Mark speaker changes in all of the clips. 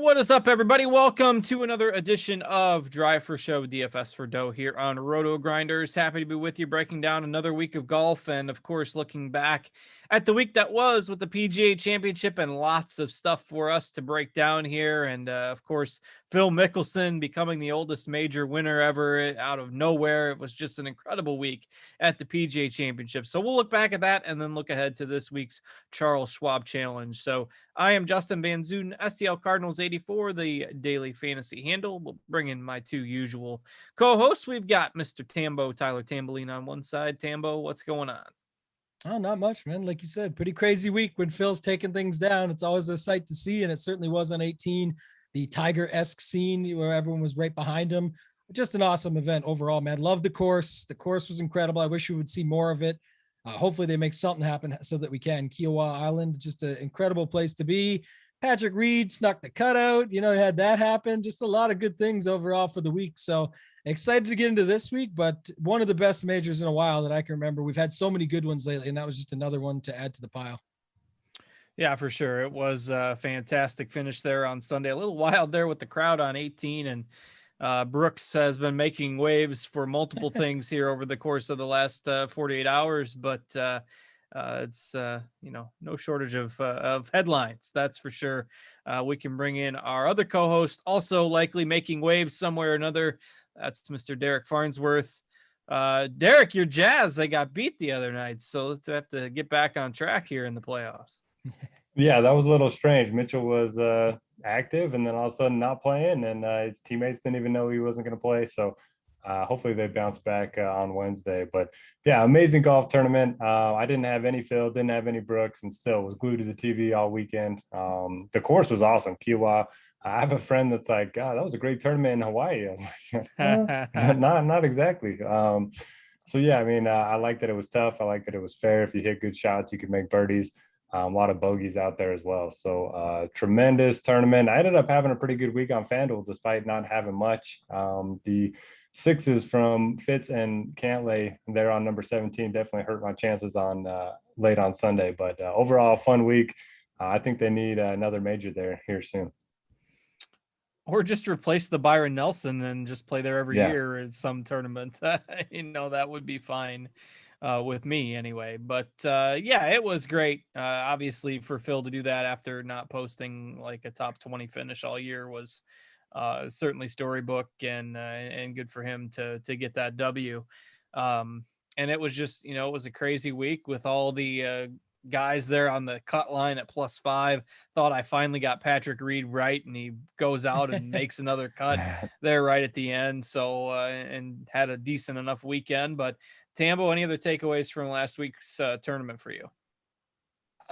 Speaker 1: What is up, everybody? Welcome to another edition of Drive for Show DFS for Dough here on Rotogrinders. Happy to be with you, breaking down another week of golf, and of course, looking back at the week that was with the PGA Championship, and lots of stuff for us to break down here. And of course, Phil Mickelson becoming the oldest major winner ever out of nowhere. It was just an incredible week at the PGA Championship. So we'll look back at that and then look ahead to this week's Charles Schwab Challenge. So I am Justin Van Zuiden, STL Cardinals 84, the daily fantasy handle. We'll bring in my two usual co-hosts. We've got Mr. Tyler Tamboline on one side. Tambo, what's going on?
Speaker 2: Oh, not much, man. Like you said, pretty crazy week when Phil's taking things down. It's always a sight to see, and it certainly was on 18. The Tiger-esque scene where everyone was right behind him. Just an awesome event overall, man. Love the course. The course was incredible. I wish we would see more of it. Hopefully they make something happen so that we can. Kiowa Island, just an incredible place to be. Patrick Reed snuck the cutout. Had that happen. Just a lot of good things overall for the week. So excited to get into this week, but one of the best majors in a while that I can remember. We've had so many good ones lately, and that was just another one to add to the pile.
Speaker 1: Yeah, for sure. It was a fantastic finish there on Sunday. A little wild there with the crowd on 18, and Brooks has been making waves for multiple things here over the course of the last 48 hours, but it's no shortage of headlines, that's for sure. We can bring in our other co-host, also likely making waves somewhere or another. That's Mr. Derek Farnsworth. Derek, your Jazz, they got beat the other night, so let's have to get back on track here in the playoffs.
Speaker 3: Yeah, that was a little strange. Mitchell was active and then all of a sudden not playing, and his teammates didn't even know he wasn't going to play. So hopefully they bounce back on Wednesday. But yeah, amazing golf tournament. I didn't have any Phil, didn't have any Brooks, and still was glued to the TV all weekend. The course was awesome. Kiowa. I have a friend that's like, God, that was a great tournament in Hawaii. I was like, not exactly. So yeah, I mean, I like that it was tough. I like that it was fair. If you hit good shots, you could make birdies. A lot of bogeys out there as well. So tremendous tournament. I ended up having a pretty good week on FanDuel despite not having much. The sixes from Fitz and Cantlay, they're on number 17, definitely hurt my chances on late on Sunday. But overall, fun week. I think they need another major there here soon.
Speaker 1: Or just replace the Byron Nelson and just play there every year in some tournament. That would be fine. With me anyway, but yeah, it was great. Obviously for Phil to do that after not posting like a top 20 finish all year was certainly storybook and good for him to get that W. And it was just, it was a crazy week with all the guys there on the cut line at +5. Thought I finally got Patrick Reed right, and he goes out and makes another cut there right at the end. So and had a decent enough weekend. But Tambo, any other takeaways from last week's tournament for you?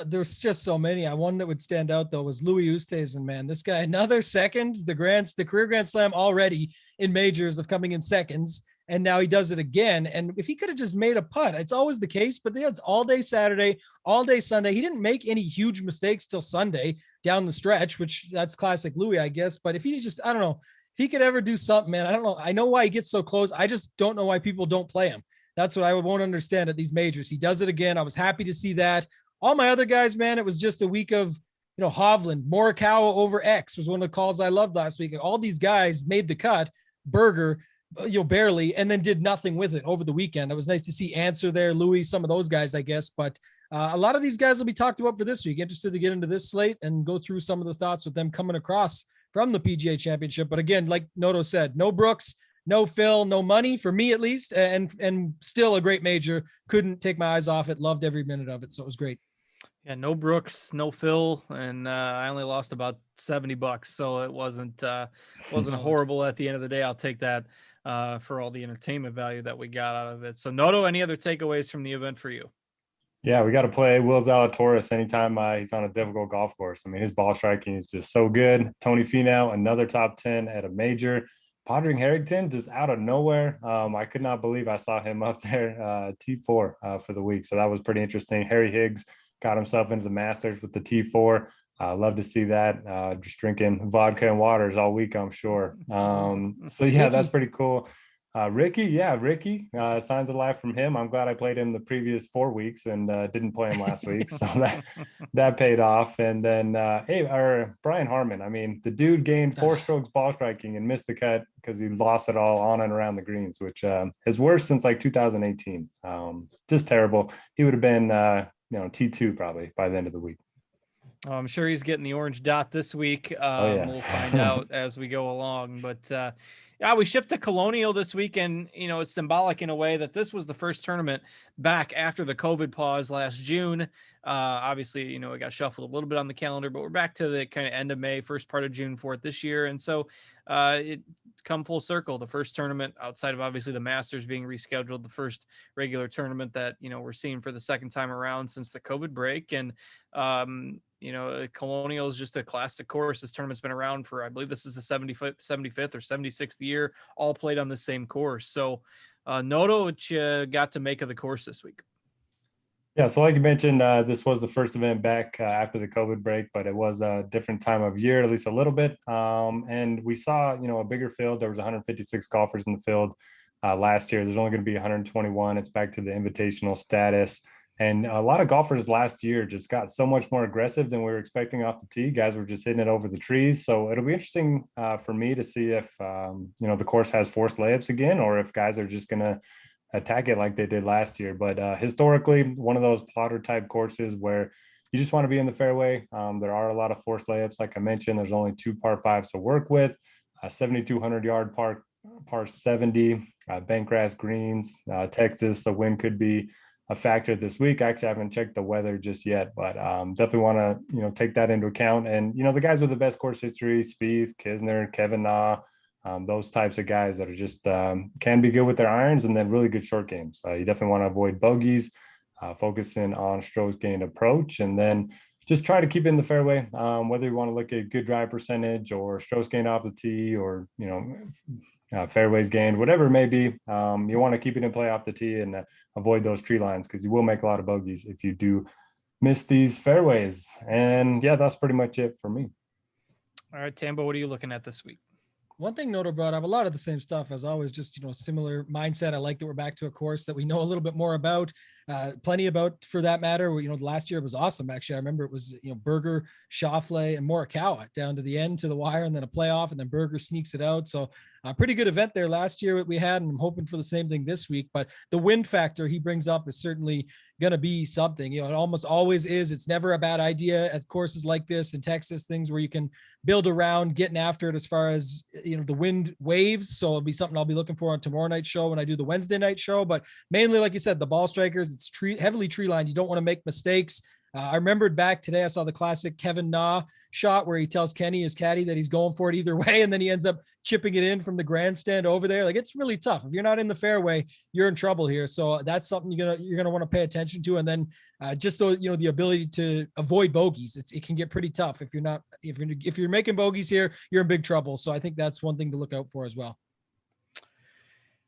Speaker 2: There's just so many. One that would stand out though was Louis Oosthuizen, man. This guy, another second, the career Grand Slam already in majors of coming in seconds, and now he does it again. And if he could have just made a putt, it's always the case, but it's all day Saturday, all day Sunday. He didn't make any huge mistakes till Sunday down the stretch, which that's classic Louis, I guess. But if he just, I don't know, if he could ever do something, man, I don't know. I know why he gets so close. I just don't know why people don't play him. That's what I won't understand at these majors. He does it again. I was happy to see that. All my other guys, man, it was just a week of, Hovland, Morikawa over X was one of the calls I loved last week. All these guys made the cut, Berger, barely, and then did nothing with it over the weekend. It was nice to see Answer there, Louis, some of those guys, I guess. But a lot of these guys will be talked about for this week. Interested to get into this slate and go through some of the thoughts with them coming across from the PGA Championship. But again, like Noto said, no Brooks, no Phil, no money for me at least, and still a great major. Couldn't take my eyes off it. Loved every minute of it, so it was great.
Speaker 1: Yeah, no Brooks, no Phil, and I only lost about $70, so it wasn't horrible at the end of the day. I'll take that for all the entertainment value that we got out of it. So Noto, any other takeaways from the event for you?
Speaker 3: Yeah, we got to play Will Zalatoris anytime he's on a difficult golf course. I mean, his ball striking is just so good. Tony Finau, another top 10 at a major. Padraig Harrington, just out of nowhere. I could not believe I saw him up there, T4 for the week. So that was pretty interesting. Harry Higgs got himself into the Masters with the T4. Love to see that. Just drinking vodka and waters all week, I'm sure. So yeah, that's pretty cool. Ricky, signs of life from him. I'm glad I played him the previous 4 weeks and didn't play him last week, so that paid off. And then Brian Harmon. I mean, the dude gained 4 strokes ball striking and missed the cut because he lost it all on and around the greens, which is worse since like 2018. Just terrible. He would have been T2 probably by the end of the week.
Speaker 1: Oh, I'm sure he's getting the orange dot this week. We'll find out as we go along. But we shipped to Colonial this week, and it's symbolic in a way that this was the first tournament back after the COVID pause last June. Obviously, it got shuffled a little bit on the calendar, but we're back to the kind of end of May, first part of June for it this year. And so it come full circle. The first tournament outside of obviously the Masters being rescheduled, the first regular tournament that, we're seeing for the second time around since the COVID break. And, Colonial is just a classic course. This tournament's been around for, I believe this is the 75th or 76th year, all played on the same course. So Noto, what you got to make of the course this week?
Speaker 3: Yeah, so like you mentioned, this was the first event back after the COVID break, but it was a different time of year, at least a little bit. And we saw, a bigger field. There was 156 golfers in the field last year. There's only going to be 121. It's back to the invitational status. And a lot of golfers last year just got so much more aggressive than we were expecting off the tee. Guys were just hitting it over the trees. So it'll be interesting for me to see if, the course has forced layups again, or if guys are just going to attack it like they did last year. But historically, one of those plotter type courses where you just want to be in the fairway. There are a lot of forced layups. Like I mentioned, there's only 2 par 5s to work with, 7,200 yard par 70, bent grass greens, Texas. So wind could be a factor this week. I actually haven't checked the weather just yet, but definitely want to take that into account. And the guys with the best course history, Spieth, Kisner, Kevin Na, those types of guys that are just can be good with their irons and then really good short games. You definitely want to avoid bogeys, focusing on strokes gained approach, and then just try to keep it in the fairway. Whether you want to look at good drive percentage or strokes gained off the tee, or fairways gained, whatever it may be, you want to keep it in play off the tee and avoid those tree lines, because you will make a lot of bogeys if you do miss these fairways. And yeah, that's pretty much it for me.
Speaker 1: All right, Tambo, what are you looking at this week?
Speaker 2: One thing Noto brought up, a lot of the same stuff as always, just, similar mindset. I like that we're back to a course that we know a little bit more about, plenty about for that matter. Last year it was awesome. Actually, I remember it was, Berger, Schauffele, and Morikawa down to the end, to the wire, and then a playoff, and then Berger sneaks it out. So a pretty good event there last year that we had, and I'm hoping for the same thing this week. But the wind factor he brings up is certainly going to be something. It almost always is. It's never a bad idea at courses like this in Texas, things where you can build around getting after it as far as, the wind waves. So it'll be something I'll be looking for on tomorrow night's show when I do the Wednesday night show. But mainly, like you said, the ball strikers, it's heavily tree lined. You don't want to make mistakes. I remembered back today, I saw the classic Kevin Na shot where he tells Kenny, his caddy, that he's going for it either way, and then he ends up chipping it in from the grandstand over there. Like, it's really tough. If you're not in the fairway, you're in trouble here. So that's something you're gonna want to pay attention to. And then just so the ability to avoid bogeys, it can get pretty tough if you're making bogeys here, you're in big trouble. So I think that's one thing to look out for as well.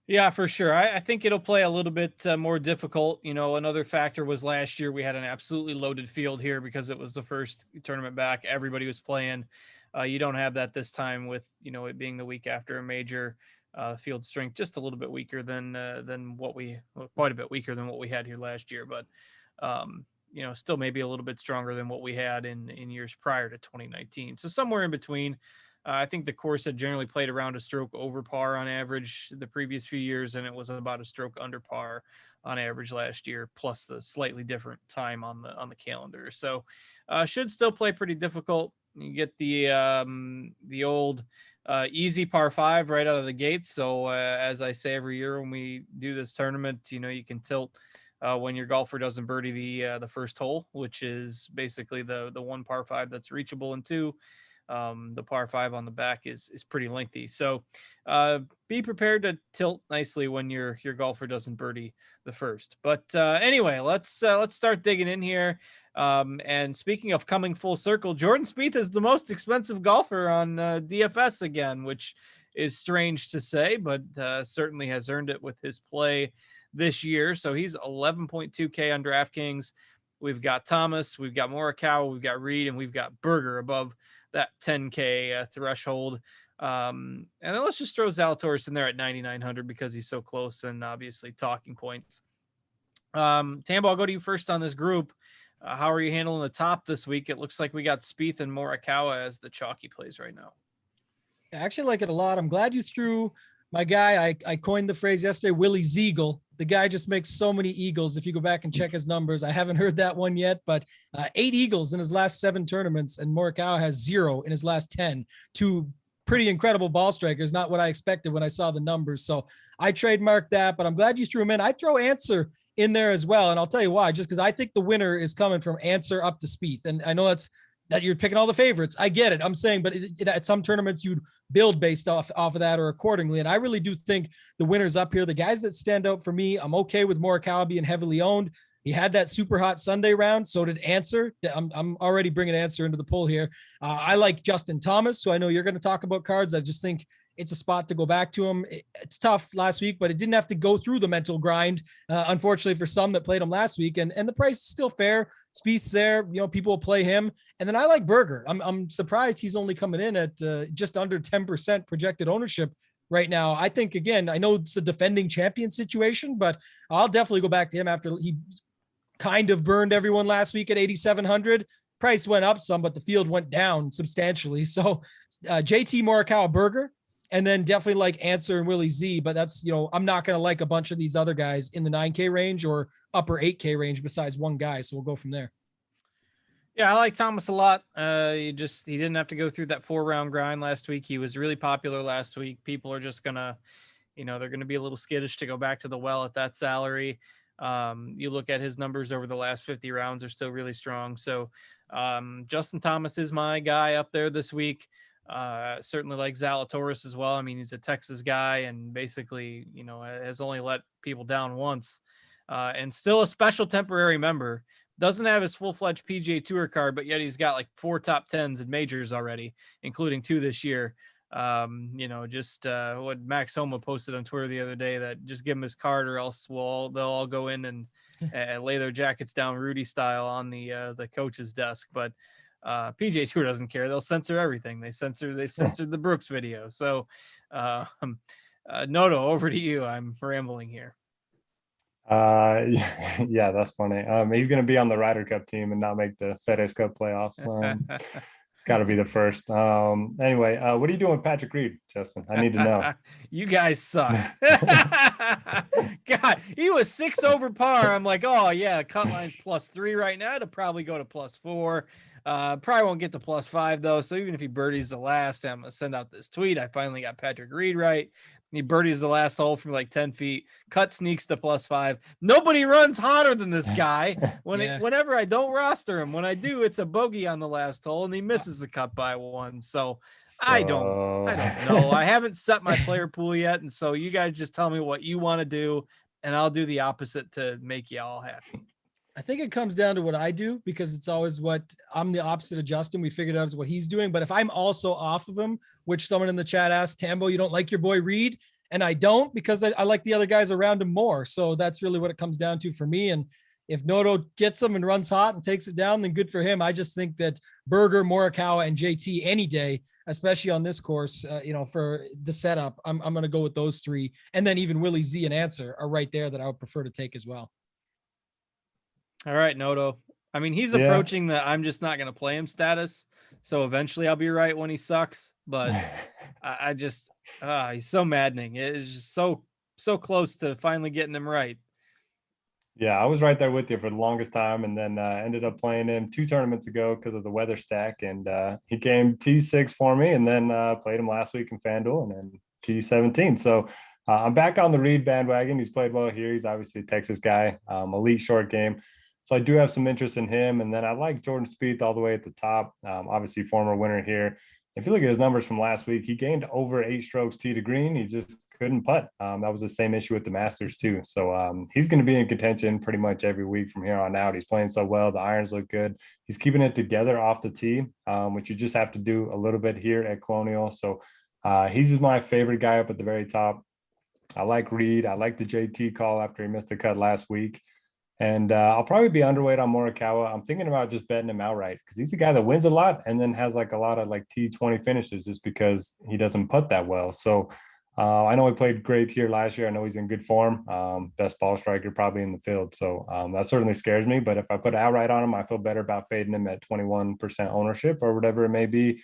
Speaker 1: Yeah, for sure. I think it'll play a little bit more difficult. Another factor was last year we had an absolutely loaded field here because it was the first tournament back. Everybody was playing. You don't have that this time with, it being the week after a major. Field strength just a little bit weaker than quite a bit weaker than what we had here last year. But, still maybe a little bit stronger than what we had in years prior to 2019. So somewhere in between. I think the course had generally played around a stroke over par on average the previous few years, and it was about a stroke under par on average last year, plus the slightly different time on the calendar. So should still play pretty difficult. You get the old easy par 5 right out of the gate. So as I say every year when we do this tournament, you can tilt when your golfer doesn't birdie the first hole, which is basically the one par 5 that's reachable in 2. The par 5 on the back is pretty lengthy. So be prepared to tilt nicely when your golfer doesn't birdie the first. But anyway, let's start digging in here. And speaking of coming full circle, Jordan Spieth is the most expensive golfer on DFS again, which is strange to say, but certainly has earned it with his play this year. So he's 11.2K on DraftKings. We've got Thomas, we've got Morikawa, we've got Reed, and we've got Berger above that 10K threshold. And then let's just throw Zalatoris in there at 9,900 because he's so close and obviously talking points. Tambo, I'll go to you first on this group. How are you handling the top this week? It looks like we got Spieth and Morikawa as the chalky plays right now.
Speaker 2: I actually like it a lot. I'm glad you threw my guy. I coined the phrase yesterday, Willie Ziegel. The guy just makes so many eagles. If you go back and check his numbers, I haven't heard that one yet, but 8 eagles in his last 7 tournaments, and Morikawa has 0 in his last 10. 2 pretty incredible ball strikers, not what I expected when I saw the numbers. So I trademarked that, but I'm glad you threw him in. I throw Answer in there as well, and I'll tell you why. Just because I think the winner is coming from Answer up to Spieth, and I know that you're picking all the favorites. I get it. I'm saying, but at some tournaments you'd build based off of that or accordingly. And I really do think the winners up here, the guys that stand out for me, I'm okay with Morikawa being heavily owned. He had that super hot Sunday round. So did Answer. I'm already bringing Answer into the poll here. I like Justin Thomas, so I know you're going to talk about cards. I just think it's a spot to go back to him. It's tough last week, but it didn't have to go through the mental grind, unfortunately, for some that played him last week. And the price is still fair. Spieth's there. People will play him. And then I like Berger. I'm surprised he's only coming in at just under 10% projected ownership right now. I think, again, I know it's a defending champion situation, but I'll definitely go back to him after he kind of burned everyone last week at 8,700. Price went up some, but the field went down substantially. So JT, Morikawa, Berger. And then definitely like Answer and Willie Z, but that's, I'm not going to like a bunch of these other guys in the 9K range or upper 8K range besides one guy. So we'll go from there.
Speaker 1: Yeah, I like Thomas a lot. He didn't have to go through that 4-round grind last week. He was really popular last week. People are just going to, they're going to be a little skittish to go back to the well at that salary. You look at his numbers over the last 50 rounds are still really strong. So Justin Thomas is my guy up there this week. Certainly like Zalatoris as well. I mean, he's a Texas guy and basically, has only let people down once, and still a special temporary member. Doesn't have his full-fledged PGA Tour card, but yet he's got like 4 top 10s in majors already, including 2 this year. What Max Homa posted on Twitter the other day, that just give him his card or else they'll all go in and lay their jackets down Rudy style on the coach's desk. But PGA Tour doesn't care. They'll censor everything. They censored the Brooks video. So Noto, over to you. I'm rambling here.
Speaker 3: Yeah, that's funny. He's going to be on the Ryder Cup team and not make the FedEx Cup playoffs. It's got to be the first. Anyway, what are you doing with Patrick Reed, Justin? I need to know.
Speaker 1: You guys suck. God, he was 6 over par. I'm like, oh yeah, cut line's +3 right now. It'll probably go to +4. Probably won't get to +5 though. So even if he birdies the last, I'm gonna send out this tweet. I finally got Patrick Reed right. He birdies the last hole from like 10 feet, cut sneaks to +5. Nobody runs hotter than this guy. Whenever I don't roster him, when I do, it's a bogey on the last hole and he misses the cut by 1. So I don't know. I haven't set my player pool yet. And so you guys just tell me what you want to do and I'll do the opposite to make you all happy.
Speaker 2: I think it comes down to what I do, because it's always what I'm the opposite of Justin. We figured out is what he's doing. But if I'm also off of him, which someone in the chat asked, Tambo, you don't like your boy Reed? And I don't, because I like the other guys around him more. So that's really what it comes down to for me. And if Noto gets him and runs hot and takes it down, then good for him. I just think that Berger, Morikawa, and JT any day, especially on this course, for the setup, I'm going to go with those 3. And then even Willie Z and Answer are right there that I would prefer to take as well.
Speaker 1: All right, Noto. I mean, he's approaching the I'm just not going to play him status. So eventually I'll be right when he sucks. But he's so maddening. It is just so close to finally getting him right.
Speaker 3: Yeah, I was right there with you for the longest time, and then ended up playing him 2 tournaments ago because of the weather stack. And he came T6 for me, and then played him last week in FanDuel and then T17. So I'm back on the Reed bandwagon. He's played well here. He's obviously a Texas guy, elite short game. So I do have some interest in him. And then I like Jordan Spieth all the way at the top. Obviously, former winner here. If you look at his numbers from last week, he gained over 8 strokes tee to green. He just couldn't putt. That was the same issue with the Masters too. So he's going to be in contention pretty much every week from here on out. He's playing so well. The irons look good. He's keeping it together off the tee, which you just have to do a little bit here at Colonial. So he's my favorite guy up at the very top. I like Reed. I like the JT call after he missed the cut last week. And I'll probably be underweight on Morikawa. I'm thinking about just betting him outright because he's a guy that wins a lot and then has like a lot of like T20 finishes just because he doesn't putt that well. So I know he played great here last year. I know he's in good form. Best ball striker probably in the field. So that certainly scares me. But if I put outright on him, I feel better about fading him at 21% ownership or whatever it may be.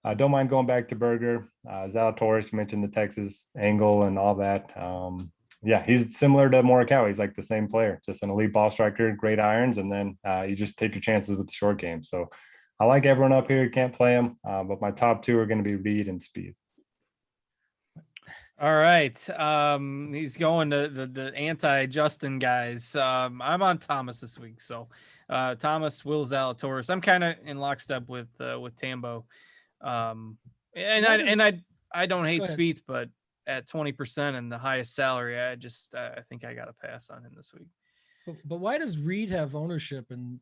Speaker 3: I don't mind going back to Berger. Zalatoris, you mentioned the Texas angle and all that. Yeah, he's similar to Morikawa. He's like the same player, just an elite ball striker, great irons, and then you just take your chances with the short game. So I like everyone up here. You can't play them, but my top two are going to be Reed and Spieth.
Speaker 1: All right. He's going to the anti-Justin guys. I'm on Thomas this week. So Thomas, Will Zalatoris. I'm kind of in lockstep with Tambo. I don't hate Spieth, but at 20% and the highest salary, I think I got to pass on him this week.
Speaker 2: But why does Reed have ownership and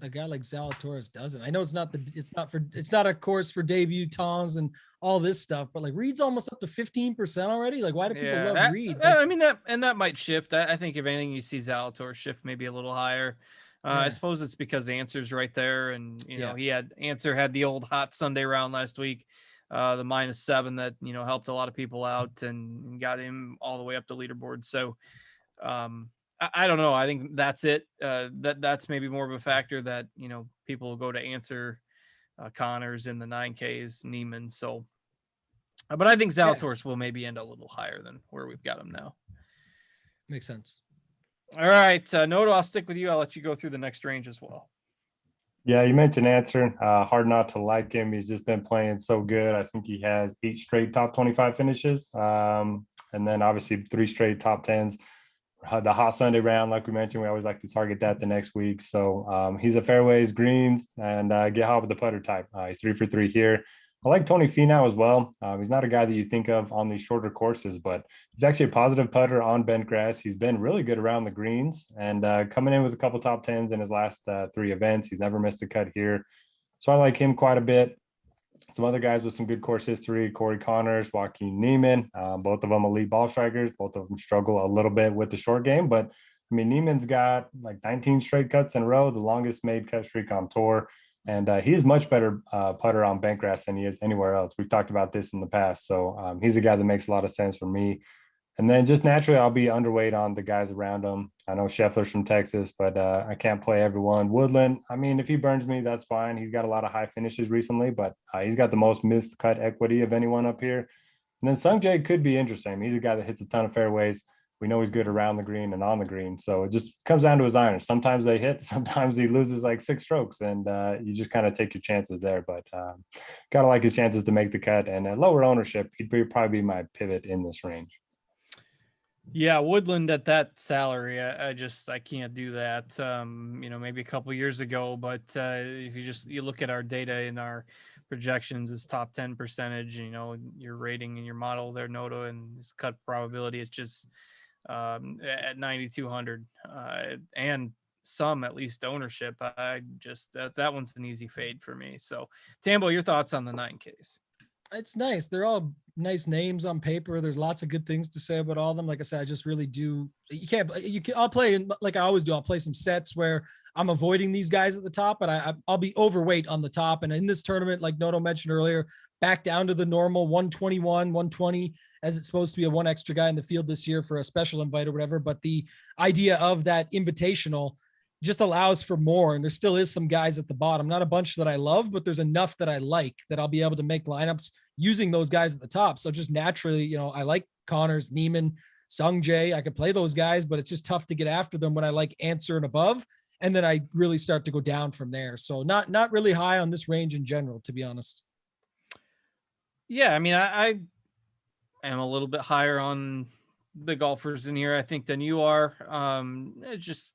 Speaker 2: a guy like Zalatoris doesn't? I know it's not a course for debutants and all this stuff, but like Reed's almost up to 15% already. Like, why do people love Reed?
Speaker 1: I mean that might shift. I think if anything, you see Zalatoris shift maybe a little higher. I suppose it's because Answer's right there, and Answer had the old hot Sunday round last week. The -7 that helped a lot of people out and got him all the way up the leaderboard. So I don't know. I think that's it. That's maybe more of a factor that people will go to Answer, Connors in the 9Ks, Neiman. So, but I think Zalatoris will maybe end a little higher than where we've got him now.
Speaker 2: Makes sense.
Speaker 1: All right, Noto, I'll stick with you. I'll let you go through the next range as well.
Speaker 3: Yeah, you mentioned Answer. Hard not to like him. He's just been playing so good. I think he has 8 straight top 25 finishes. And then obviously 3 straight top 10s. The hot Sunday round, like we mentioned, we always like to target that the next week. So he's a fairways, greens, and get hot with the putter type. He's 3 for 3 here. I like Tony Finau as well. He's not a guy that you think of on these shorter courses, but he's actually a positive putter on bent grass. He's been really good around the greens and coming in with a couple top 10s in his last 3 events. He's never missed a cut here. So I like him quite a bit. Some other guys with some good course history, Corey Connors, Joaquin Neiman, both of them elite ball strikers. Both of them struggle a little bit with the short game, but I mean, Neiman's got like 19 straight cuts in a row, the longest made cut streak on tour. And he's much better putter on bent grass than he is anywhere else. We've talked about this in the past. So he's a guy that makes a lot of sense for me. And then just naturally, I'll be underweight on the guys around him. I know Scheffler's from Texas, but I can't play everyone. Woodland, I mean, if he burns me, that's fine. He's got a lot of high finishes recently, but he's got the most missed cut equity of anyone up here. And then Sungjae could be interesting. He's a guy that hits a ton of fairways. We know he's good around the green and on the green. So it just comes down to his irons. Sometimes they hit, sometimes he loses like 6 strokes, and you just kind of take your chances there. But got to like his chances to make the cut. And at lower ownership, he'd probably be my pivot in this range.
Speaker 1: Yeah, Woodland at that salary, I can't do that. Maybe a couple years ago, but if you look at our data and our projections, his top 10 percentage, your rating and your model there, Noto, and his cut probability, it's just at 9,200 and some at least ownership. I just that one's an easy fade for me. So Tambo, your thoughts on the 9Ks?
Speaker 2: It's nice. They're all nice names on paper. There's lots of good things to say about all of them. Like I said, I just really do. I'll play like I always do. I'll play some sets where I'm avoiding these guys at the top, but I'll be overweight on the top. And in this tournament, like Noto mentioned earlier, back down to the normal 121, 120, as it's supposed to be a 1 extra guy in the field this year for a special invite or whatever. But the idea of that invitational just allows for more. And there still is some guys at the bottom, not a bunch that I love, but there's enough that I like that I'll be able to make lineups using those guys at the top. So just naturally, I like Connors, Neiman, Sungjae. I could play those guys, but it's just tough to get after them when I like Answer and above. And then I really start to go down from there. So not really high on this range in general, to be honest.
Speaker 1: Yeah. I mean, I am a little bit higher on the golfers in here, I think, than you are. It's just,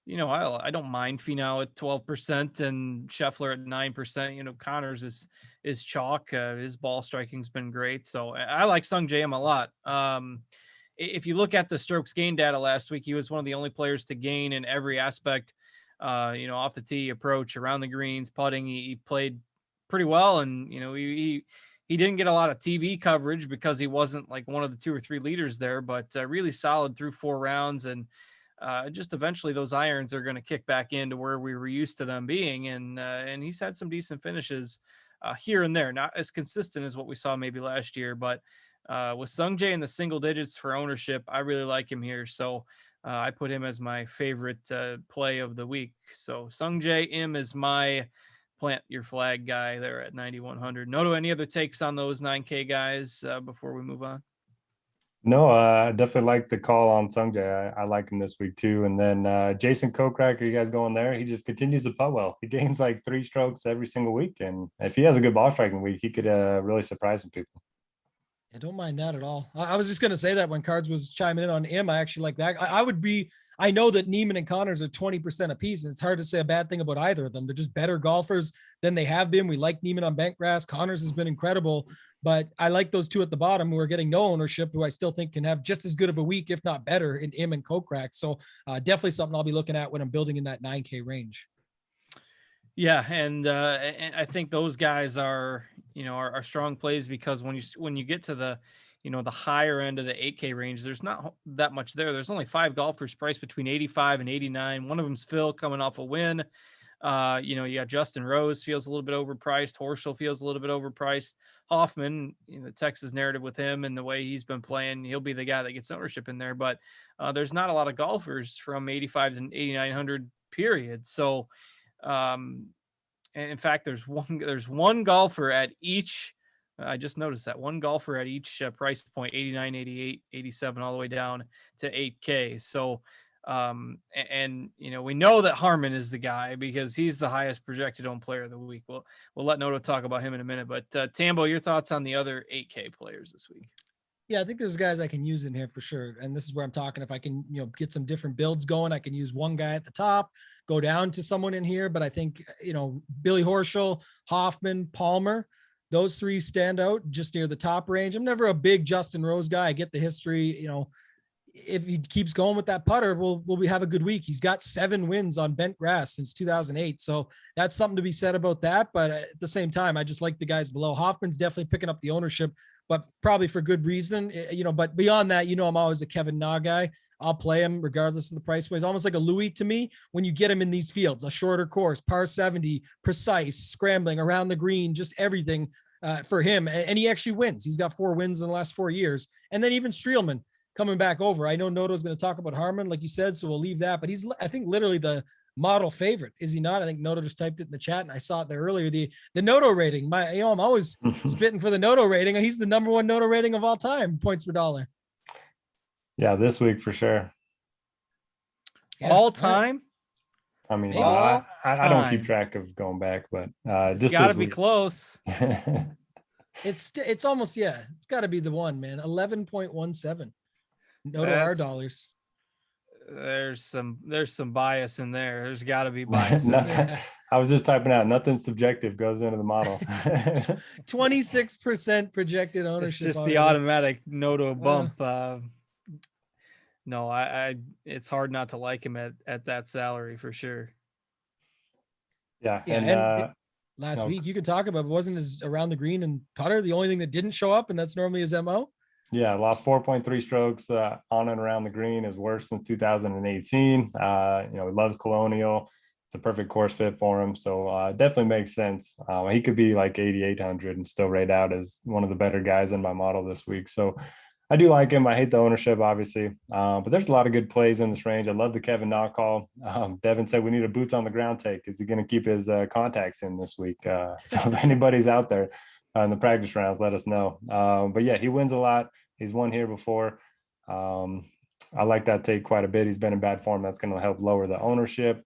Speaker 1: I don't mind Finau at 12% and Scheffler at 9%. Connors is chalk. His ball striking's been great. So I like Sungjae a lot. If you look at the strokes gain data last week, he was one of the only players to gain in every aspect, off the tee, approach, around the greens, putting. He played pretty well. And, he didn't get a lot of TV coverage because he wasn't like one of the 2 or 3 leaders there, but really solid through 4 rounds. And just eventually those irons are going to kick back into where we were used to them being. And he's had some decent finishes here and there, not as consistent as what we saw maybe last year, but with Sungjae in the single digits for ownership, I really like him here. So I put him as my favorite play of the week. So Sungjae Im is my plant your flag guy there at 9,100. Noto, any other takes on those 9K guys before we move on?
Speaker 3: No, I definitely like the call on Sungjae. I like him this week too. And then Jason Kokrak, are you guys going there? He just continues to putt well. He gains like 3 strokes every single week. And if he has a good ball striking week, he could really surprise some people.
Speaker 2: I don't mind that at all. I was just going to say that when Cards was chiming in on him, I actually like that. I know that Neiman and Connors are 20% apiece, and it's hard to say a bad thing about either of them. They're just better golfers than they have been. We like Neiman on bent grass. Connors has been incredible, but I like those two at the bottom who are getting no ownership, who I still think can have just as good of a week, if not better, in Im and Kokrak. So definitely something I'll be looking at when I'm building in that 9K range.
Speaker 1: Yeah, and I think those guys are strong plays, because when you get to the the higher end of the 8K range, there's not that much there. There's only 5 golfers priced between 85 and 89. One of them's Phil coming off a win. You got Justin Rose feels a little bit overpriced. Horschel feels a little bit overpriced. Hoffman, the Texas narrative with him and the way he's been playing, he'll be the guy that gets ownership in there. But there's not a lot of golfers from 85 to 8,900 period. So and in fact, there's one golfer at each. I just noticed that one golfer at each price point, 89, 88, 87, all the way down to 8K. So, and we know that Harmon is the guy because he's the highest projected owned player of the week. We'll let Noto talk about him in a minute. But Tambo, your thoughts on the other 8K players this week?
Speaker 2: Yeah, I think there's guys I can use in here for sure. And this is where I'm talking. If I can, get some different builds going, I can use one guy at the top, go down to someone in here. But I think, Billy Horschel, Hoffman, Palmer, those 3 stand out just near the top range. I'm never a big Justin Rose guy. I get the history, if he keeps going with that putter, we'll have a good week. He's got 7 wins on bent grass since 2008. So that's something to be said about that. But at the same time, I just like the guys below. Hoffman's definitely picking up the ownership, but probably for good reason, but beyond that, I'm always a Kevin Na guy. I'll play him regardless of the price point. He's almost like a Louis to me when you get him in these fields, a shorter course, par 70, precise, scrambling around the green, just everything for him. And he actually wins. He's got 4 wins in the last 4 years. And then even Streelman coming back over. I know Noto's going to talk about Harmon, like you said, so we'll leave that, but he's, I think, literally the model favorite, is he not? I think Noto just typed it in the chat and I saw it there earlier. The Noto rating, I'm always spitting for the Noto rating, and he's the number 1 Noto rating of all time, points per dollar.
Speaker 3: Yeah, this week for sure.
Speaker 1: Yeah, all time.
Speaker 3: I mean, I don't keep track of going back, but just
Speaker 1: got to be close.
Speaker 2: It's almost, it's got to be the one, man. 11.17 Noto R dollars.
Speaker 1: There's some bias in there. There's got to be bias.
Speaker 3: I was just typing out. Nothing subjective goes into the model.
Speaker 2: 26% projected ownership.
Speaker 1: It's just the automatic Noto bump. No, it's hard not to like him at that salary for sure.
Speaker 3: Yeah,
Speaker 2: and last week you could talk about, wasn't his around the green and putter the only thing that didn't show up, and that's normally his MO.
Speaker 3: Yeah, lost 4.3 strokes on and around the green, is worse since 2018. He loves Colonial. It's a perfect course fit for him. So definitely makes sense. He could be like 8,800 and still rate out as one of the better guys in my model this week. So I do like him. I hate the ownership, obviously, but there's a lot of good plays in this range. I love the Kevin Na call. Devin said we need a boots on the ground take. Is he going to keep his contacts in this week? So if anybody's out there in the practice rounds, let us know. But yeah, he wins a lot. He's won here before. I like that take quite a bit. He's been in bad form. That's going to help lower the ownership.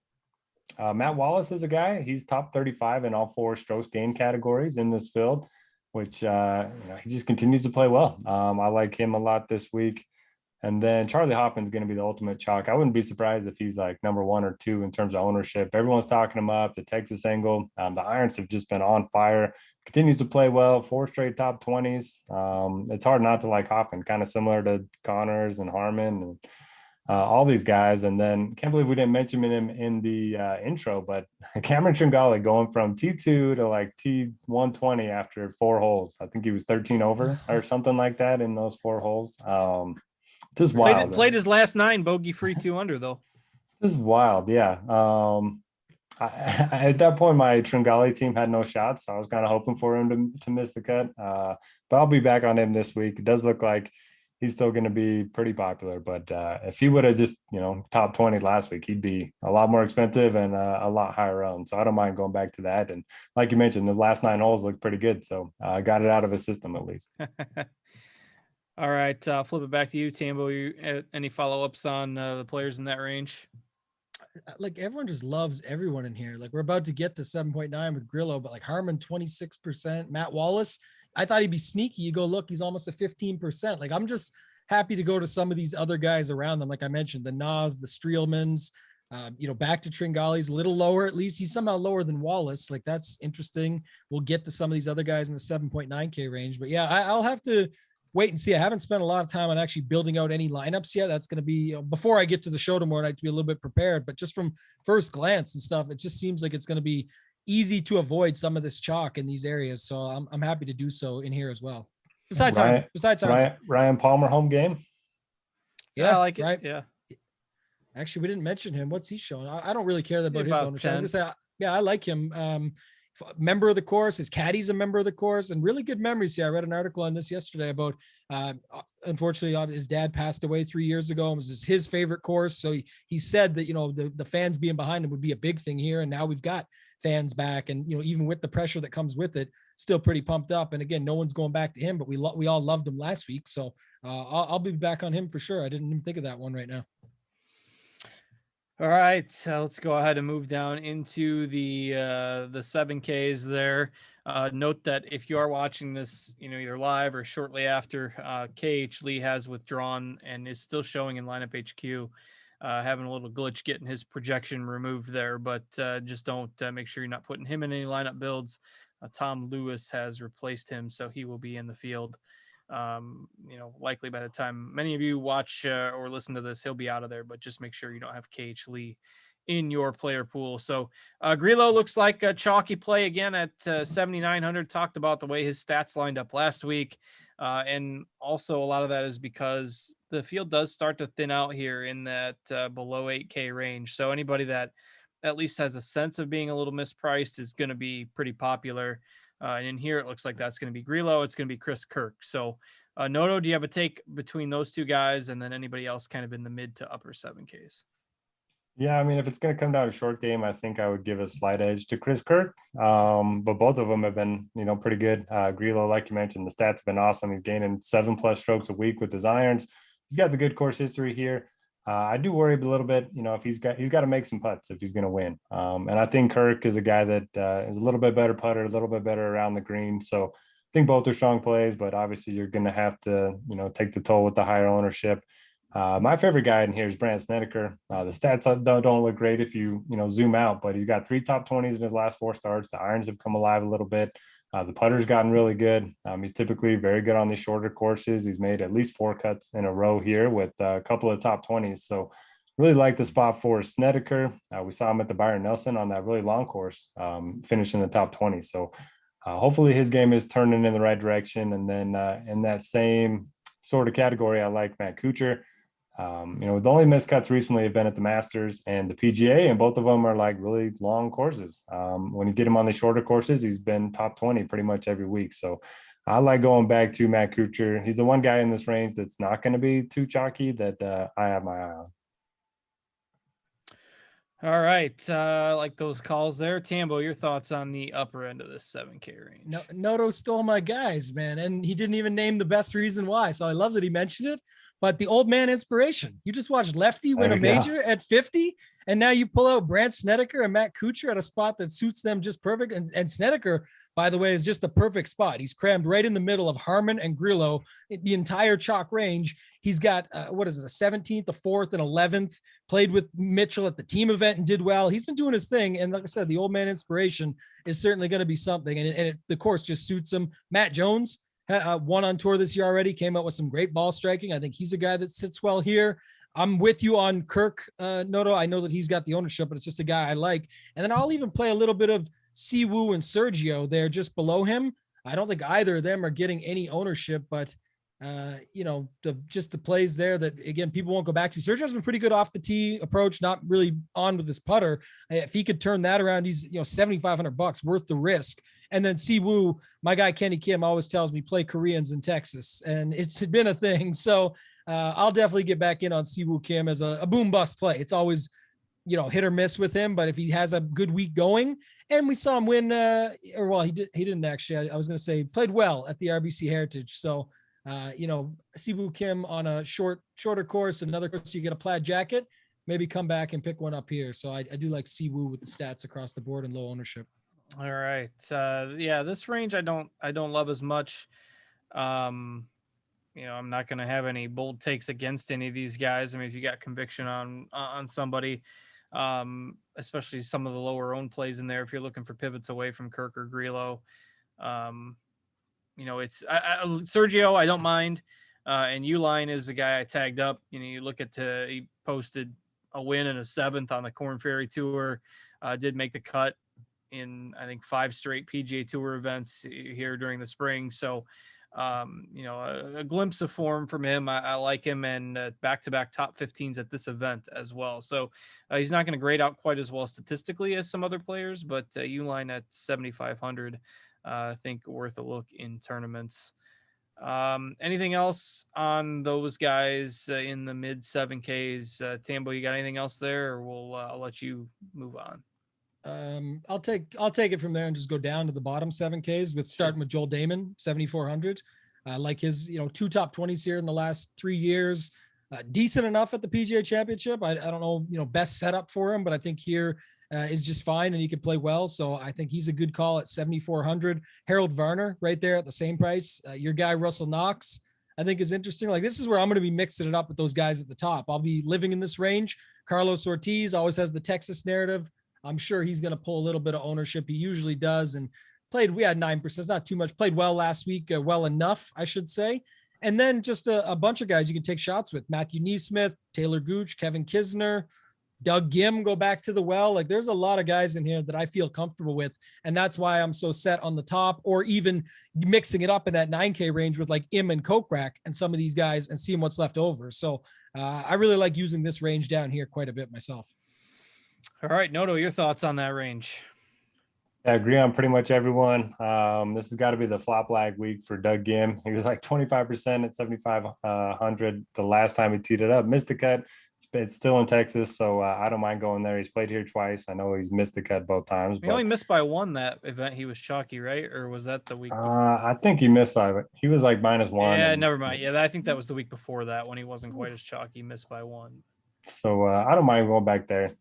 Speaker 3: Matt Wallace is a guy. He's top 35 in all 4 strokes gain categories in this field, which he just continues to play well. I like him a lot this week. And then Charlie Hoffman's going to be the ultimate chalk. I wouldn't be surprised if he's like number 1 or 2 in terms of ownership. Everyone's talking him up. The Texas angle, the irons have just been on fire. Continues to play well. 4 straight top 20s. It's hard not to like Hoffman, kind of similar to Connors and Harmon and all these guys. And then can't believe we didn't mention him in the intro, but Cameron Tringale going from T2 to like T120 after 4 holes. I think he was 13 over or something like that in those 4 holes. Just wild.
Speaker 1: Played his last 9 bogey free 2 under though.
Speaker 3: This is wild. Yeah. At that point, my Tringali team had no shots, so I was kind of hoping for him to miss the cut. But I'll be back on him this week. It does look like he's still going to be pretty popular. But if he would have just, top 20 last week, he'd be a lot more expensive and a lot higher owned. So I don't mind going back to that. And like you mentioned, the last 9 holes look pretty good. So I got it out of his system at least.
Speaker 1: All right. Flip it back to you, Tambo. Any follow-ups on the players in that range?
Speaker 2: Like everyone just loves everyone in here. Like we're about to get to 7.9 with Grillo, but like Harman 26%, Matt Wallace. I thought he'd be sneaky. You go look, he's almost a 15%. Like I'm just happy to go to some of these other guys around them. Like I mentioned, the Nas, the Streelmans, back to Tringali's a little lower. At least he's somehow lower than Wallace. Like that's interesting. We'll get to some of these other guys in the 7.9K range. But yeah, I'll have to wait and see. I haven't spent a lot of time on actually building out any lineups yet. That's going to be before I get to the show tomorrow night to be a little bit prepared. But just from first glance and stuff, it just seems like it's going to be easy to avoid some of this chalk in these areas. So I'm happy to do so in here as well. Besides
Speaker 3: Ryan Palmer home game.
Speaker 1: Yeah, I like it.
Speaker 2: Right.
Speaker 1: Yeah.
Speaker 2: Actually, we didn't mention him. What's he showing? I don't really care about his ownership.
Speaker 1: 10.
Speaker 2: I was gonna say, yeah, I like him. Member of the course, his caddy's a member of the course, and really good memories here. I read an article on this yesterday about unfortunately his dad passed away 3 years ago. It was his favorite course, so he said that the fans being behind him would be a big thing here, and now we've got fans back, and even with the pressure that comes with it, still pretty pumped up. And again, no one's going back to him, but we all loved him last week, so I'll be back on him for sure. I didn't even think of that one right now.
Speaker 1: All right, let's go ahead and move down into the 7Ks there. Note that if you are watching this, either live or shortly after, KH Lee has withdrawn and is still showing in lineup HQ, having a little glitch getting his projection removed there, but just don't make sure you're not putting him in any lineup builds. Tom Lewis has replaced him, so he will be in the field. Likely by the time many of you watch or listen to this, he'll be out of there, but just make sure you don't have KH Lee in your player pool. So Grillo looks like a chalky play again at 7,900. Talked about the way his stats lined up last week. And also a lot of that is because the field does start to thin out here in that below 8K range. So anybody that at least has a sense of being a little mispriced is going to be pretty popular. And in here, it looks like that's going to be Grillo. It's going to be Chris Kirk. So, Noto, do you have a take between those two guys and then anybody else kind of in the mid to upper 7Ks?
Speaker 3: Yeah, I mean, if it's going to come down to short game, I think I would give a slight edge to Chris Kirk. But both of them have been, pretty good. Grillo, like you mentioned, the stats have been awesome. He's gaining 7+ strokes a week with his irons. He's got the good course history here. I do worry a little bit, if he's got to make some putts if he's going to win. And I think Kirk is a guy that is a little bit better putter, a little bit better around the green. So I think both are strong plays, but obviously you're going to have to, take the toll with the higher ownership. My favorite guy in here is Brandt Snedeker. The stats don't look great if you, zoom out, but he's got 3 top 20s in his last 4 starts. The irons have come alive a little bit. The putter's gotten really good. He's typically very good on these shorter courses. He's made at least 4 cuts in a row here with a couple of top 20s. So really like the spot for Snedeker. We saw him at the Byron Nelson on that really long course, finishing the top 20. So hopefully his game is turning in the right direction. And then in that same sort of category, I like Matt Kuchar. The only missed cuts recently have been at the Masters and the PGA, and both of them are like really long courses. When you get him on the shorter courses, he's been top 20 pretty much every week. So I like going back to Matt Kuchar. He's the one guy in this range that's not going to be too chalky that I have my eye on.
Speaker 1: All right. I like those calls there. Tambo, your thoughts on the upper end of this 7K range?
Speaker 2: Noto stole my guys, man. And he didn't even name the best reason why. So I love that he mentioned it. But the old man inspiration. You just watched Lefty win a major at 50, and now you pull out Brandt Snedeker and Matt Kuchar at a spot that suits them just perfect. And Snedeker, by the way, is just the perfect spot. He's crammed right in the middle of Harman and Grillo, the entire chalk range. He's got, the 17th, the 4th, and 11th, played with Mitchell at the team event and did well. He's been doing his thing. And like I said, the old man inspiration is certainly going to be something. And the course just suits him. Matt Jones, won on tour this year already, came out with some great ball striking. I think he's a guy that sits well here. I'm with you on Kirk, Noto. I know that he's got the ownership, but it's just a guy I like. And then I'll even play a little bit of Siwoo and Sergio there just below him. I don't think either of them are getting any ownership, but just the plays there that, again, people won't go back to. Sergio's been pretty good off the tee approach, not really on with his putter. If he could turn that around, he's, $7,500 worth the risk. And then Siwoo, my guy Kenny Kim always tells me play Koreans in Texas, and it's been a thing. So I'll definitely get back in on Siwoo Kim as a boom bust play. It's always, hit or miss with him, but if he has a good week going, and we saw him win, he didn't actually, I was going to say played well at the RBC Heritage. So, Siwoo Kim on a shorter course, another course, you get a plaid jacket, maybe come back and pick one up here. So I do like Siwoo with the stats across the board and low ownership.
Speaker 1: All right. This range I don't love as much. I'm not going to have any bold takes against any of these guys. I mean, if you got conviction on somebody, especially some of the lower owned plays in there, if you're looking for pivots away from Kirk or Grillo, it's Sergio, I don't mind. And Uline is the guy I tagged up. You look at he posted a win and a 7th on the Corn Ferry Tour, did make the cut in, I think, 5 straight PGA Tour events here during the spring. So, a glimpse of form from him. I like him, and back-to-back top 15s at this event as well. So he's not going to grade out quite as well statistically as some other players, but Uline at 7,500, I think worth a look in tournaments. Anything else on those guys in the mid 7Ks? Tambo, you got anything else there, or I'll let you move on.
Speaker 2: I'll take it from there and just go down to the bottom 7Ks with starting with Joel Damon, 7,400. Like his, 2 top 20s here in the last 3 years. Decent enough at the PGA Championship. I don't know, best setup for him, but I think here is just fine and he could play well. So I think he's a good call at 7,400. Harold Varner right there at the same price. Your guy, Russell Knox, I think is interesting. Like, this is where I'm going to be mixing it up with those guys at the top. I'll be living in this range. Carlos Ortiz always has the Texas narrative. I'm sure he's going to pull a little bit of ownership. He usually does. And we had 9%. It's not too much. Played well last week. Well enough, I should say. And then just a bunch of guys you can take shots with. Matthew Neesmith, Taylor Gooch, Kevin Kisner, Doug Gim, go back to the well. Like, there's a lot of guys in here that I feel comfortable with. And that's why I'm so set on the top, or even mixing it up in that 9K range with like Im and Kokrak and some of these guys and seeing what's left over. So I really like using this range down here quite a bit myself.
Speaker 1: All right, Noto, your thoughts on that range?
Speaker 3: I agree on pretty much everyone. This has got to be the flop lag week for Doug Gim. He was like 25% at 7,500 the last time he teed it up. Missed the cut. It's still in Texas, so I don't mind going there. He's played here twice. I know he's missed the cut both times.
Speaker 1: He only missed by 1 that event. He was chalky, right? Or was that the week before?
Speaker 3: I think he missed by – he was like -1.
Speaker 1: Yeah, never mind. Yeah, I think that was the week before that when he wasn't quite as chalky, missed by 1.
Speaker 3: So I don't mind going back there.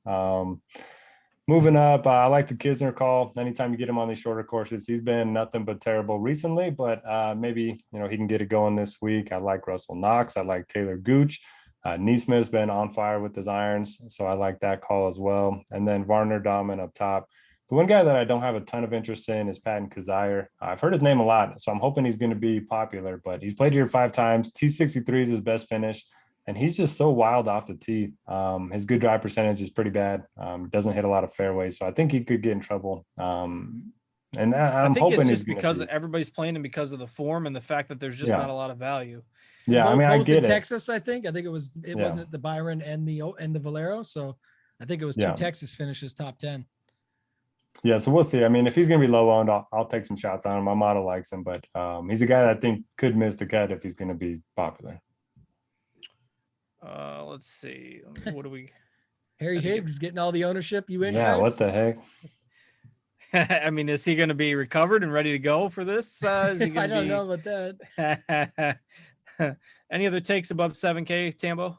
Speaker 3: Moving up, I like the Kisner call. Anytime you get him on these shorter courses, he's been nothing but terrible recently, but maybe, he can get it going this week. I like Russell Knox. I like Taylor Gooch. Neesmith's been on fire with his irons, so I like that call as well. And then Varner Dahman up top. The one guy that I don't have a ton of interest in is Patton Kizzire. I've heard his name a lot, so I'm hoping he's going to be popular, but he's played here 5 times. T63 is his best finish. And he's just so wild off the tee. His good drive percentage is pretty bad. Doesn't hit a lot of fairways, so I think he could get in trouble. And I'm hoping
Speaker 1: it's just because everybody's playing him because of the form and the fact that there's just not a lot of value.
Speaker 3: Yeah, I mean, I get it.
Speaker 2: Texas, I think it wasn't the Byron and the Valero, so I think it was 2 Texas finishes top 10.
Speaker 3: Yeah, so we'll see. I mean, if he's going to be low owned, I'll take some shots on him. My model likes him, but he's a guy that I think could miss the cut if he's going to be popular.
Speaker 1: Let's see. What do we?
Speaker 2: Harry Higgs getting all the ownership. You in?
Speaker 3: Yeah. What the heck?
Speaker 1: I mean, is he going to be recovered and ready to go for this? Is he
Speaker 2: I don't know about that.
Speaker 1: Any other takes above 7K, Tambo?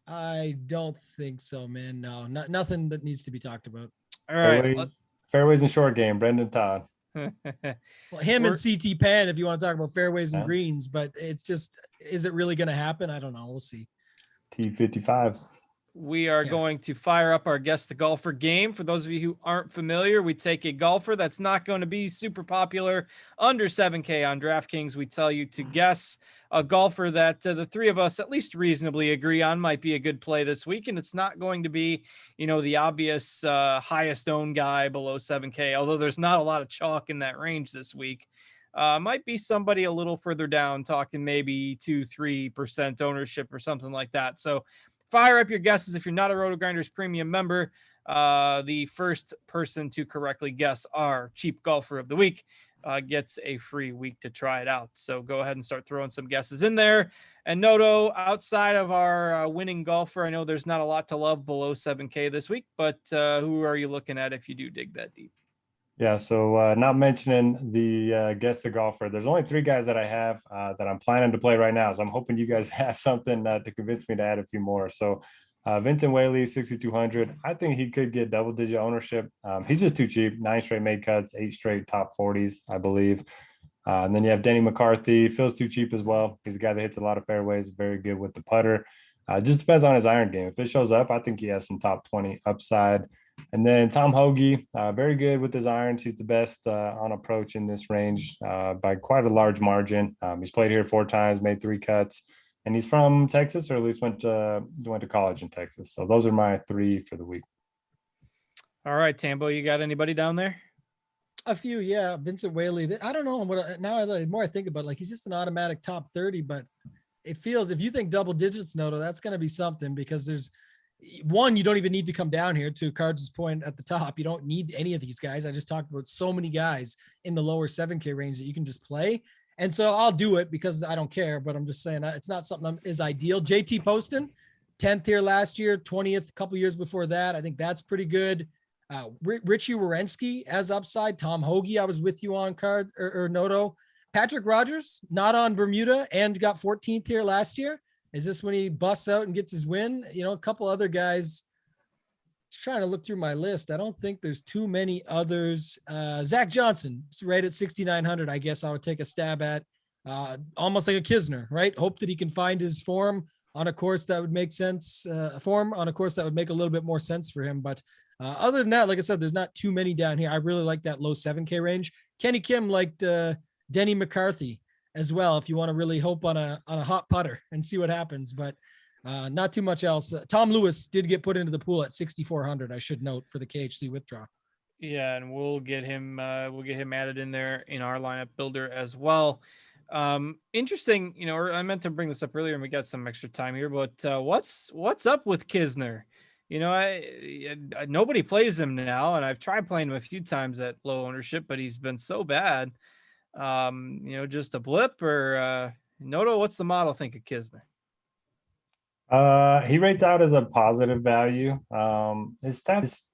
Speaker 2: I don't think so, man. No, nothing that needs to be talked about.
Speaker 1: All right.
Speaker 3: Fairways and short game. Brendan Todd.
Speaker 2: Well, him and CT Pan, if you want to talk about fairways and greens, but it's just, is it really going to happen? I don't know. We'll see.
Speaker 3: T55s.
Speaker 1: We are going to fire up our Guess the Golfer game. For those of you who aren't familiar, we take a golfer that's not going to be super popular under 7K on DraftKings. We tell you to guess a golfer that the 3 of us at least reasonably agree on might be a good play this week. And it's not going to be, the obvious highest owned guy below 7K, although there's not a lot of chalk in that range this week. might be somebody a little further down, talking maybe 2-3% ownership or something like that. So fire up your guesses. If you're not a Rotogrinders premium member, the first person to correctly guess our cheap golfer of the week gets a free week to try it out. So go ahead and start throwing some guesses in there. And Noto, outside of our winning golfer, I know there's not a lot to love below 7K this week, but who are you looking at if you do dig that deep?
Speaker 3: Yeah, so not mentioning the guess the golfer, there's only 3 guys that I have that I'm planning to play right now. So I'm hoping you guys have something to convince me to add a few more. So Vincent Whaley, 6,200. I think he could get double-digit ownership. He's just too cheap. 9 straight made cuts, 8 straight top 40s, I believe. And then you have Denny McCarthy. Feels too cheap as well. He's a guy that hits a lot of fairways, very good with the putter. Just depends on his iron game. If it shows up, I think he has some top 20 upside. And then Tom Hoagie, very good with his irons. He's the best on approach in this range by quite a large margin. He's played here 4 times, made 3 cuts, and he's from Texas, or at least went to college in Texas. So those are my 3 for the week.
Speaker 1: All right, Tambo, you got anybody down there?
Speaker 2: A few, yeah. Vincent Whaley. I don't know what now. The more I think about it, like he's just an automatic top 30, but it feels, if you think double digits, Noto, that's going to be something, because there's one, you don't even need to come down here, to Cards' point at the top. You don't need any of these guys. I just talked about so many guys in the lower 7K range that you can just play. And so I'll do it because I don't care, but I'm just saying it's not something is ideal. JT Poston, 10th here last year, 20th a couple years before that. I think that's pretty good. Richie Wierenski as upside. Tom Hoagie, I was with you on Card or Noto. Patrick Rogers, not on Bermuda and got 14th here last year. Is this when he busts out and gets his win? You know, a couple other guys. Just trying to look through my list. I don't think there's too many others. Zach Johnson, right at 6,900. I guess I would take a stab at. Almost like a Kisner, right? Hope that he can find his form on a course that would make sense. Form on a course that would make a little bit more sense for him. But other than that, like I said, there's not too many down here. I really like that low 7K range. Kenny Kim liked Denny McCarthy as well, if you want to really hope on a hot putter and see what happens, but not too much else. Tom Lewis did get put into the pool at 6,400, I should note, for the KHC withdraw.
Speaker 1: Yeah, and we'll get him added in there in our lineup builder as well. Interesting, you know, or I meant to bring this up earlier and we got some extra time here, but what's up with Kisner? You know, I nobody plays him now, and I've tried playing him a few times at low ownership, but he's been so bad. You know, just a blip, or Noto, what's the model think of Kisner?
Speaker 3: He rates out as a positive value. His stats,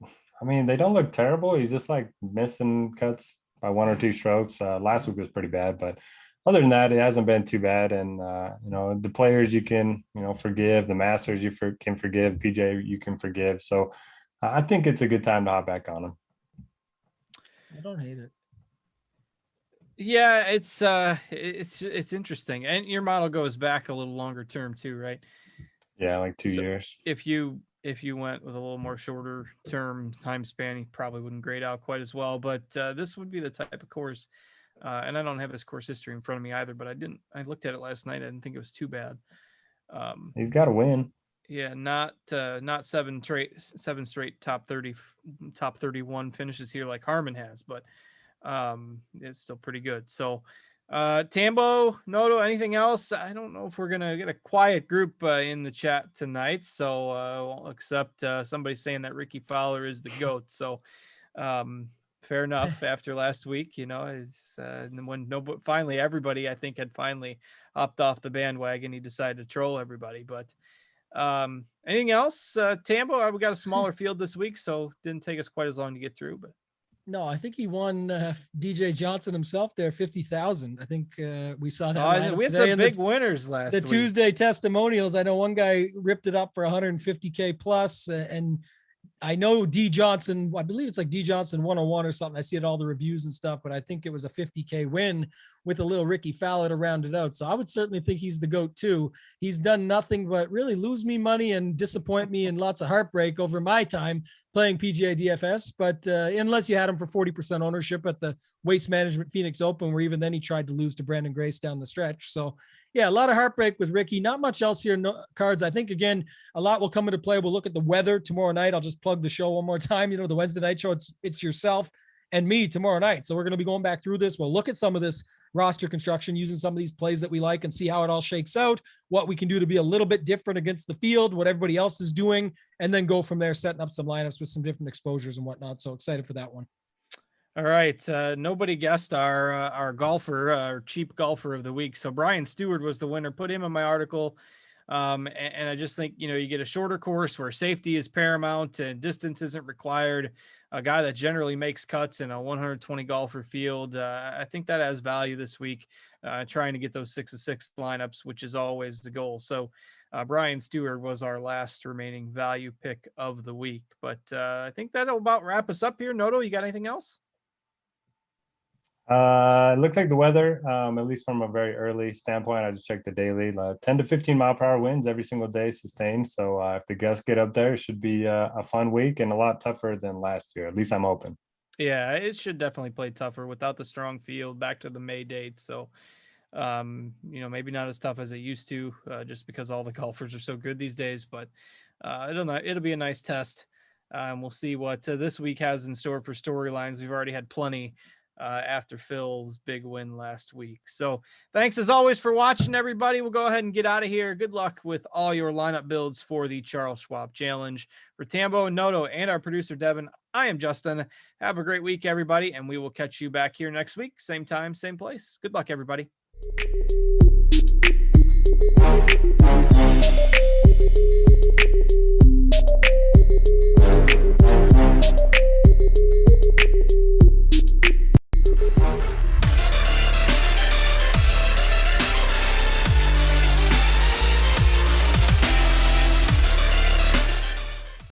Speaker 3: I mean, they don't look terrible. He's just like missing cuts by 1 or 2 strokes. Last week was pretty bad, but other than that, it hasn't been too bad. And you know, the players you can, you know, forgive, the Masters you can forgive, PGA you can forgive. So I think it's a good time to hop back on him.
Speaker 2: I don't hate it.
Speaker 1: Yeah, it's interesting, and your model goes back a little longer term too, right?
Speaker 3: Yeah, like 2 years.
Speaker 1: If you went with a little more shorter term time span, he probably wouldn't grade out quite as well. But this would be the type of course, and I don't have his course history in front of me either. But I looked at it last night. I didn't think it was too bad.
Speaker 3: He's got to win.
Speaker 1: Yeah, not 7 straight top 30, top 31 finishes here like Harmon has, but it's still pretty good. So Tambo, Noto, anything else? I don't know if we're gonna get a quiet group in the chat tonight, so I'll accept somebody saying that Ricky Fowler is the GOAT. So fair enough. After last week, you know, it's when finally everybody, I think, had finally hopped off the bandwagon, he decided to troll everybody. But anything else? Tambo, we got a smaller field this week, so didn't take us quite as long to get through, but
Speaker 2: no, I think he won DJ Johnson himself there, 50,000. I think we saw that.
Speaker 1: We had some big winners last week.
Speaker 2: The Tuesday testimonials. I know one guy ripped it up for 150K plus, and I know D Johnson, I believe it's like D Johnson 101 or something. I see it all the reviews and stuff, but I think it was a 50K win with a little Ricky Fowler to round it out. So I would certainly think he's the GOAT too. He's done nothing but really lose me money and disappoint me and lots of heartbreak over my time playing PGA DFS. But unless you had him for 40% ownership at the Waste Management Phoenix Open, where even then he tried to lose to Brandon Grace down the stretch. So yeah, a lot of heartbreak with Ricky. Not much else here. No cards. I think, again, a lot will come into play. We'll look at the weather tomorrow night. I'll just plug the show one more time. You know, the Wednesday night show, it's yourself and me tomorrow night. So we're going to be going back through this. We'll look at some of this roster construction, using some of these plays that we like and see how it all shakes out, what we can do to be a little bit different against the field, what everybody else is doing, and then go from there, setting up some lineups with some different exposures and whatnot. So excited for that one.
Speaker 1: All right. Nobody guessed our golfer, our cheap golfer of the week. So Brian Stewart was the winner. Put him in my article. And I just think, you get a shorter course where safety is paramount and distance isn't required. A guy that generally makes cuts in a 120 golfer field. I think that has value this week, trying to get those 6-6 lineups, which is always the goal. So Brian Stewart was our last remaining value pick of the week. But I think that'll about wrap us up here. Noto, you got anything else?
Speaker 3: It looks like the weather, at least from a very early standpoint, I just checked the daily, 10 to 15 mile per hour winds every single day sustained. So if the gusts get up there, it should be a fun week and a lot tougher than last year. At least I'm hoping. Yeah,
Speaker 1: it should definitely play tougher without the strong field back to the May date. So, maybe not as tough as it used to, just because all the golfers are so good these days, but it'll be a nice test. We'll see what this week has in store for storylines. We've already had plenty after Phil's big win last week. So thanks as always for watching, everybody. We'll go ahead and get out of here. Good luck with all your lineup builds for the Charles Schwab Challenge. For Tambo and Noto and our producer, Devin, I am Justin. Have a great week, everybody, and we will catch you back here next week. Same time, same place. Good luck, everybody.